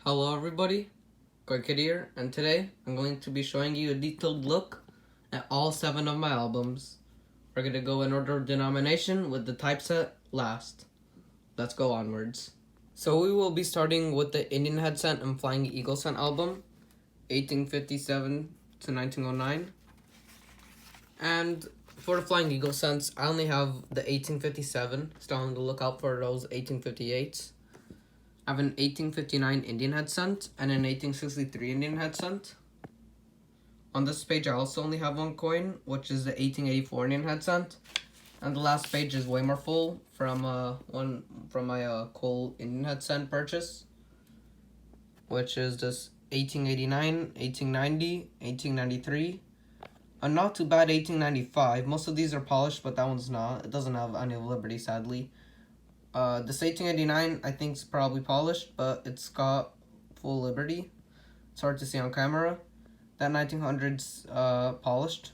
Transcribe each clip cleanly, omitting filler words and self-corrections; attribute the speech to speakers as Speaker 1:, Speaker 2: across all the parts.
Speaker 1: Hello everybody, Kid here, and today I'm going to be showing you a detailed look at all 7 of my albums. We're going to go in order of denomination with the Typeset last. Let's go onwards. So we will be starting with the Indian Head Scent and Flying Eagle Scent album, 1857 to 1909. And for the Flying Eagle Scents, I only have the 1857, still on the lookout for those 1858s. I have an 1859 Indian Head Scent and an 1863 Indian Head Scent. On this page, I also only have one coin, which is the 1884 Indian Head Scent. And the last page is way more full from my Cole Indian Head Scent purchase, which is this 1889, 1890, 1893. A not too bad 1895. Most of these are polished, but that one's not. It doesn't have any of Liberty, sadly. This 1889 I think is probably polished, but it's got full Liberty. It's hard to see on camera. That 1900's polished.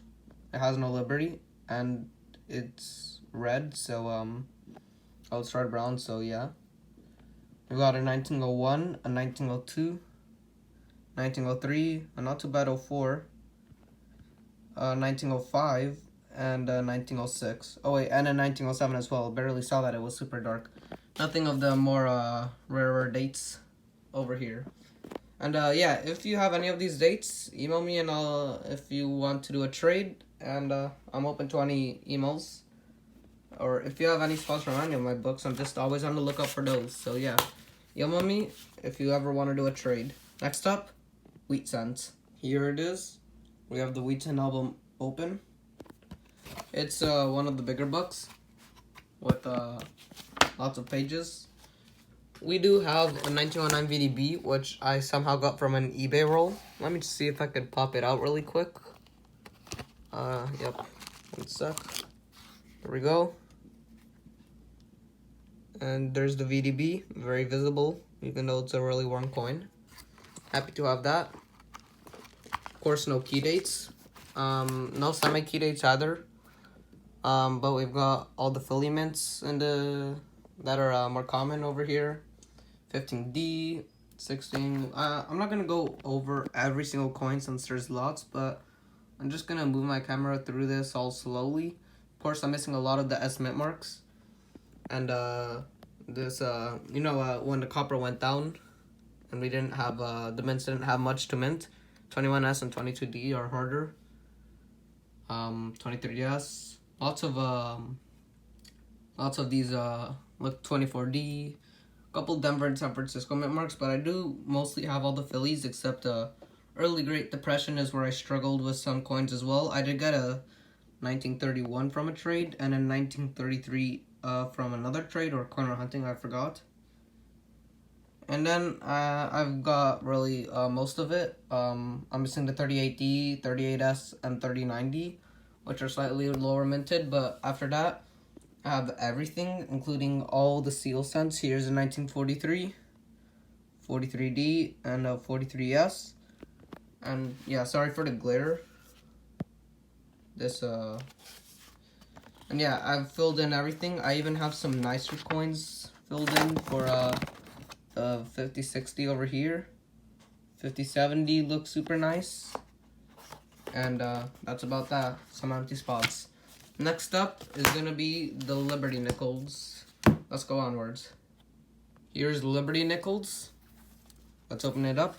Speaker 1: It has no Liberty, and it's red, so oh, it's red brown, so yeah. We got a 1901, a 1902, 1903, a not too bad 04, 1905, and 1906. Oh wait, and in 1907 as well. Barely saw that, it was super dark. Nothing of the more rarer dates over here. And yeah, if you have any of these dates, email me, and if you want to do a trade, and I'm open to any emails. Or if you have any spots from any of my books, I'm just always on the lookout for those. So yeah, email me if you ever want to do a trade. Next up, Wheat Scents. Here it is. We have the Wheat Scent album open. It's one of the bigger books with lots of pages. We do have a 1909 VDB, which I somehow got from an eBay roll. Let me just see if I could pop it out really quick. Yep. One sec. There we go. And there's the VDB, very visible, even though it's a really worn coin. Happy to have that. Of course, no key dates. No semi-key dates either. But we've got all the Philly mints that are more common over here. 15D, 16. I'm not gonna go over every single coin since there's lots, but I'm just gonna move my camera through this all slowly. Of course, I'm missing a lot of the S mint marks, and this when the copper went down, and we didn't have the mints didn't have much to mint. 21S and 22D are harder. 23S. Lots of these look 24D, couple Denver and San Francisco mint marks, but I do mostly have all the Phillies except early Great Depression is where I struggled with some coins as well. I did get a 1931 from a trade and a 1933 from another trade or corner hunting, I forgot. And then I've got really most of it. I'm missing the 38D, 38S, and 39D, which are slightly lower minted, but after that, I have everything, including all the seal scents. Here's a 1943, 43D, and a 43S. And yeah, sorry for the glare. And yeah, I've filled in everything. I even have some nicer coins filled in for 5060 over here. 5070 looks super nice. And that's about that. Some empty spots. Next up is gonna be the Liberty Nickels. Let's go onwards. Here's the Liberty Nickels. Let's open it up.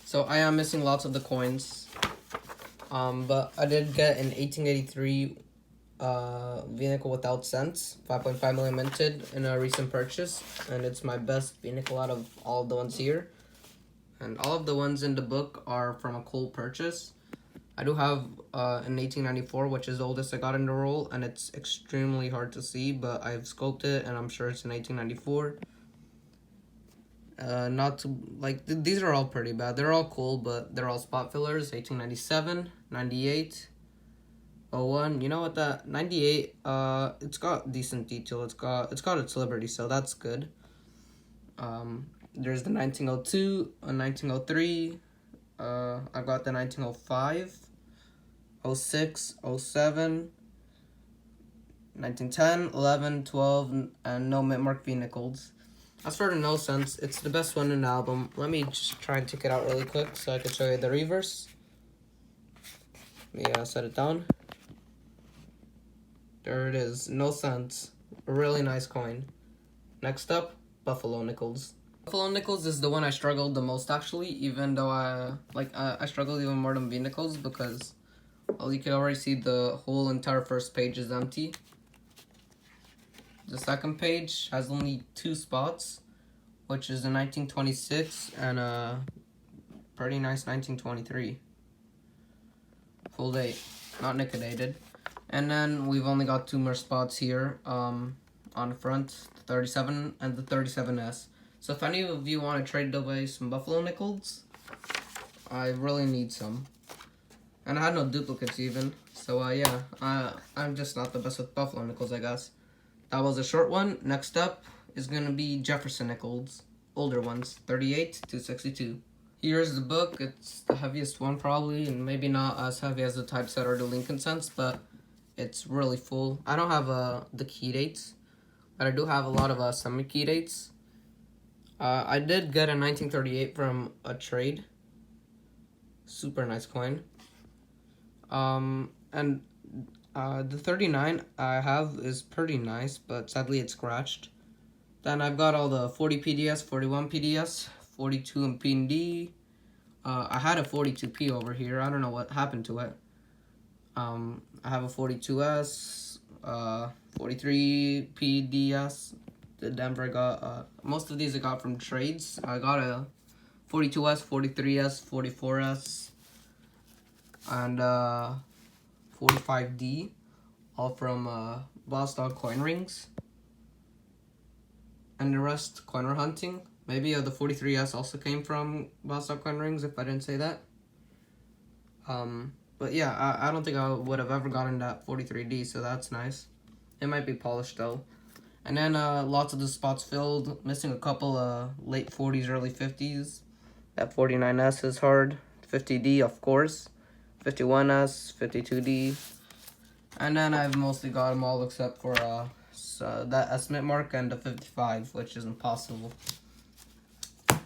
Speaker 1: So I am missing lots of the coins. But I did get an 1883 V-nickel without cents, 5.5 million minted in a recent purchase, and it's my best V-nickel out of all of the ones here. And all of the ones in the book are from a Cole purchase. I do have an 1894, which is the oldest I got in the roll, and it's extremely hard to see, but I've scoped it, and I'm sure it's an 1894. These are all pretty bad. They're all cool, but they're all spot fillers. 1897, 98, 01. You know what, that 98, it's got decent detail. It's got its Liberty, so that's good. There's the 1902, a 1903. I got the 1905, 06, 07, 1910, 11, 12, and no mint mark V-nickels. As for the No Sense, it's the best one in the album. Let me just try and take it out really quick so I can show you the reverse. Let me set it down. There it is, No Sense. A really nice coin. Next up, Buffalo Nickels. Buffalo Nickels is the one I struggled the most actually, even though I struggled even more than V Nickels because, well, you can already see the whole entire first page is empty. The second page has only 2 spots, which is a 1926 and a pretty nice 1923. Full date, not nickedated. And then we've only got 2 more spots here on the front, the 37 and the 37S. So if any of you want to trade away some Buffalo Nickels, I really need some. And I had no duplicates even. So yeah, I'm just not the best with Buffalo Nickels, I guess. That was a short one. Next up is going to be Jefferson Nickels. Older ones, 38 to 62. Here's the book. It's the heaviest one probably, and maybe not as heavy as the Typeset or the Lincoln Sense, but it's really full. I don't have the key dates, but I do have a lot of semi-key dates. I did get a 1938 from a trade. Super nice coin. And the 39 I have is pretty nice, but sadly it's scratched. Then I've got all the 40 PDS, 41 PDS, 42 in P and D. I had a 42P over here. I don't know what happened to it. I have a 42S, 43 PDS. The Denver got, most of these I got from trades. I got a 42S, 43S, 44S, and 45D, all from Vostok coin rings. And the rest coiner hunting. Maybe the 43S also came from Vostok coin rings, if I didn't say that. But yeah, I don't think I would have ever gotten that 43D, so that's nice. It might be polished though. And then lots of the spots filled, missing a couple late 40s, early 50s. That 49S is hard. 50D, of course. 51S, 52D. And then I've mostly got them all except for that estimate mark and the 55, which is impossible.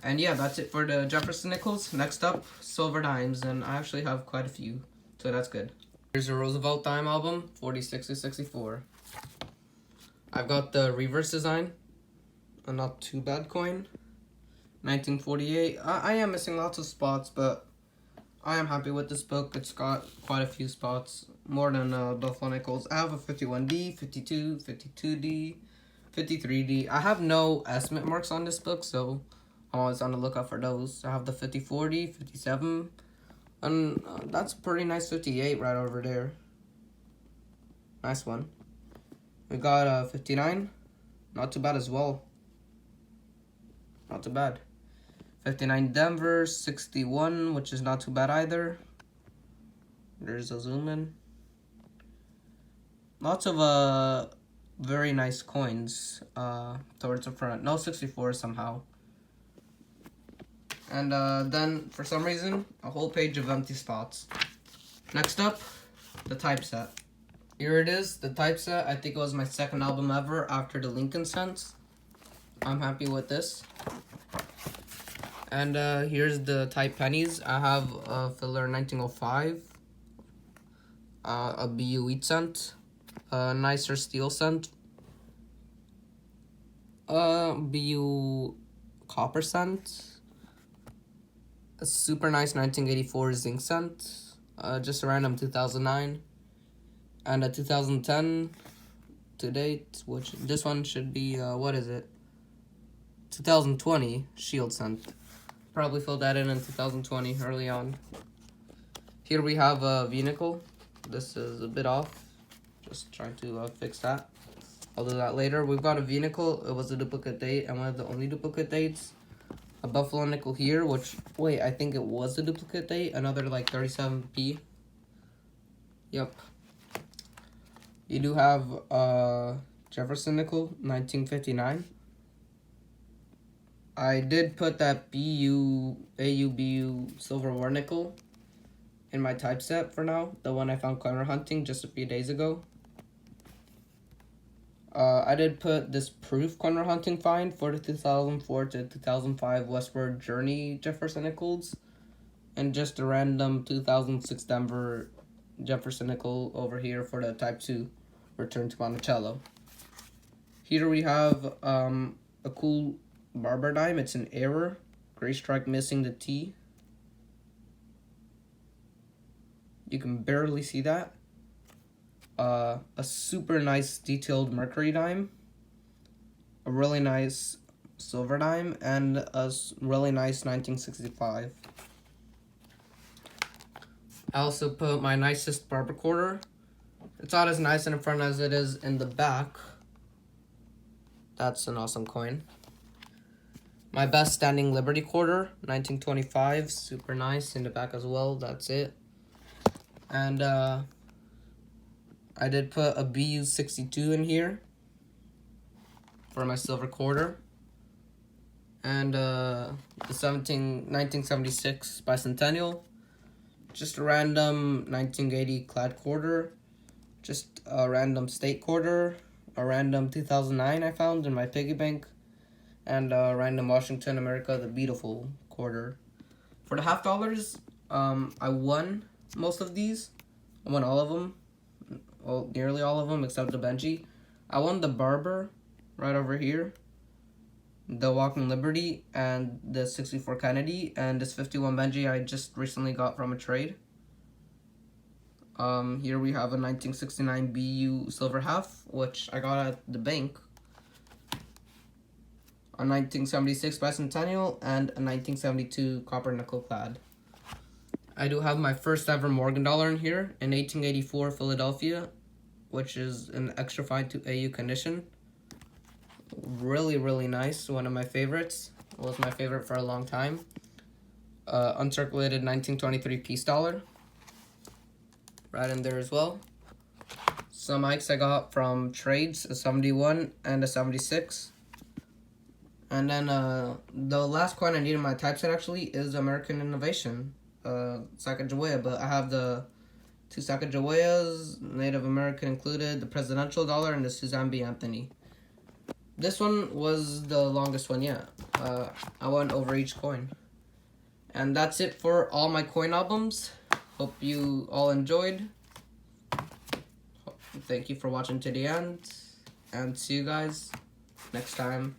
Speaker 1: And yeah, that's it for the Jefferson Nickels. Next up, silver dimes, and I actually have quite a few, so that's good. Here's a Roosevelt dime album, 46 to 64. I've got the reverse design, a not too bad coin. 1948. I am missing lots of spots, but I am happy with this book. It's got quite a few spots, more than Buffalo Nickels. I have a 51D, 52, 52D, 53D. I have no estimate marks on this book, so I'm always on the lookout for those. I have the 54D, 57, and that's a pretty nice 58 right over there. Nice one. We got 59, not too bad as well. Not too bad. 59 Denver, 61, which is not too bad either. There's a zoom in. Lots of very nice coins towards the front. No 64 somehow. And then, for some reason, a whole page of empty spots. Next up, the Typeset. Here it is, the Typeset. I think it was my second album ever after the Lincoln Sense. I'm happy with this. And here's the type pennies. I have a filler 1905, a BU wheat cent, a nicer steel cent, a BU copper cent, a super nice 1984 zinc cent, just a random 2009, and a 2010 to date, which this one should be, what is it? 2020 shield cent. Probably filled that in 2020 early on. Here we have a V-nickel. This is a bit off. Just trying to fix that. I'll do that later. We've got a V-nickel. It was a duplicate date and one of the only duplicate dates. A Buffalo nickel here, which, wait, I think it was a duplicate date. Another like 37p. Yep. You do have Jefferson nickel, 1959. I did put that AUBU silver war nickel in my typeset for now. The one I found coiner hunting just a few days ago. I did put this proof corner hunting find for the 2004 to 2005 Westward Journey Jefferson Nichols, and just a random 2006 Denver Jefferson nickel over here for the Type 2 return to Monticello. Here we have a cool barber dime. It's an error, gray stripe missing the T. You can barely see that. A super nice detailed mercury dime, a really nice silver dime, and a really nice 1965. I also put my nicest barber quarter. It's not as nice in the front as it is in the back. That's an awesome coin. My best standing Liberty quarter, 1925, super nice in the back as well. That's it. And I did put a BU62 in here for my silver quarter. And the 1976 bicentennial. Just a random 1980 clad quarter. Just a random state quarter. A random 2009 I found in my piggy bank. And a random Washington America the Beautiful quarter. For the half dollars, I won most of these. I won all of them. Well, nearly all of them except the Benji. I won the Barber right over here, the Walking Liberty, and the 64 Kennedy, and this 51 Benji I just recently got from a trade. Here we have a 1969 BU silver half, which I got at the bank, a 1976 bicentennial, and a 1972 copper nickel clad. I do have my first ever Morgan dollar in here, in 1884 Philadelphia, which is an extra fine to AU condition. Really, really nice. One of my favorites. It was my favorite for a long time. Uncirculated 1923 peace dollar. Right in there as well. Some Ikes I got from trades, a 71 and a 76. And then the last coin I need in my typeset actually is American Innovation. Sacagawea, but I have the two Sacagaweas, Native American included, the presidential dollar, and the Suzanne B. Anthony. This one was the longest one yet. I went over each coin. And that's it for all my coin albums. Hope you all enjoyed. Thank you for watching to the end. And see you guys next time.